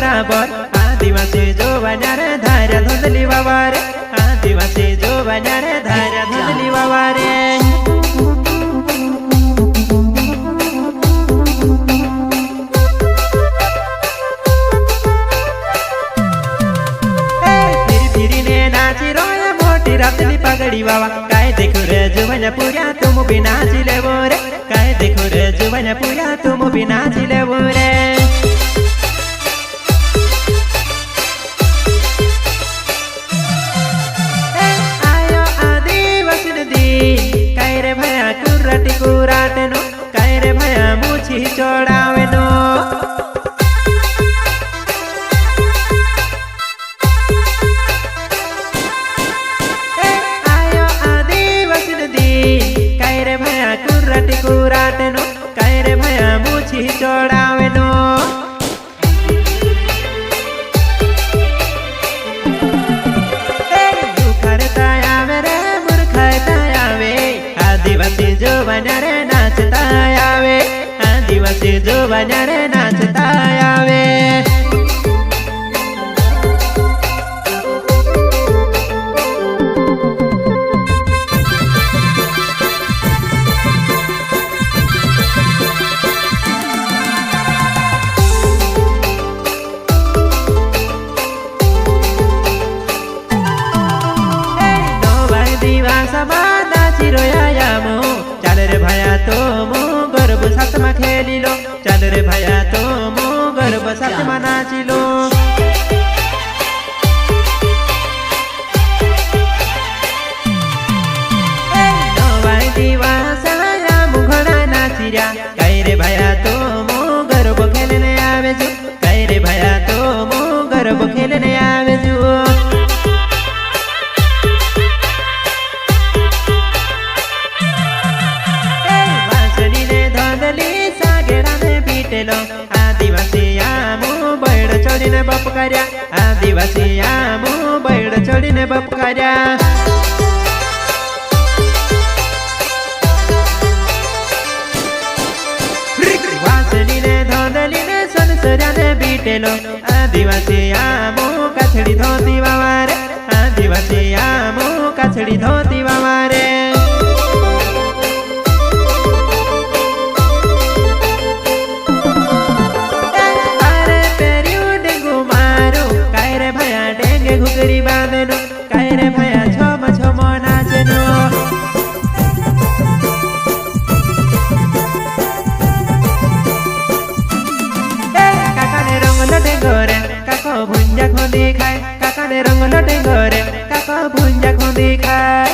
बराबर आदिवासी जो बन्यारे धार्या धुंधली वावारे आदिवासी जो बन्यारे धार्या धुंधली वावारे रातली पगड़ी बाबा काय देखो रे जुवन पूरा तुम भी नाच लेवो रे काय देखो रे जुवन पूरा तुम भी नाच लेवो रे आयो आदिवासी नदी काय रे भया कुर्राटी कुराटे नो काय रे भया मुछी चोड़ावे नो कुराटे नो काय रे भया मुछी चोड़ावे नो दुखरता आवे रे मूर्खता आवे आदिवासी जो बन्यारे नाचता आवे आदिवासी जो बन्यारे नाचता आवे चल रे भया तो मो गर्भ साथ में खेली लो चल रे भया तो मो गर्भ साथ में नाची लो दिवासा मुघड़ा नाचिया कई रे भया तो मो गर्भ खेलने आवे जो कई रे भया तो मो गर्भ खेलने आवे जो आदिवासी आमू बैड़ चढ़ीने बाप कर्या आदिवासी आमू बैड़ चढ़ीने बाप कर्या वासनी ने धोंदली ने सनसरिया ने बीटेलो आदिवासी आमू काछड़ी धोती वावारे आदिवासी आमू काछड़ी धोती वावारे घुगरी बांधनो काय रे भया छम छम नाचनो काका ने रंग लटे गोरे काका भुंजा खोदी खाए काका ने रंग लटे गोरे काका भुंजा खोदी खाए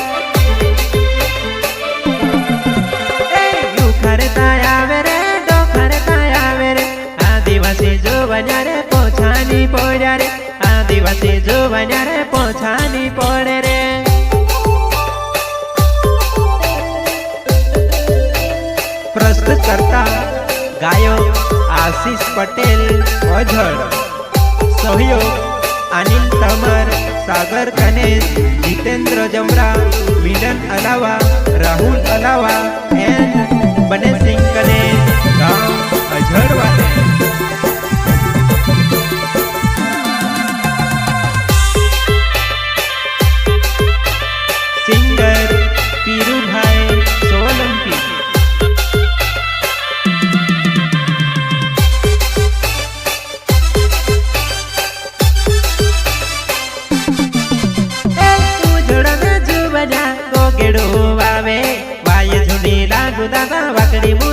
यू खरता आवे रे दो खरता आवे रे आदिवासी जो बन्यारे पोछानी पोजा रे आदिवासी जो बन्यारे पोछानी पड़े रे प्रस्तुत करता गायक आशीष पटेल ओझड़ सहयोग अनिल तमर सागर गणेश जितेंद्र जमरा मिलन अलावा राहुल अलावा एंड बने सिंह गणेश गांव अझड़ वाले सिंगर पीरू भाई सोलंकी उजड़न जुबना गोगेड़ो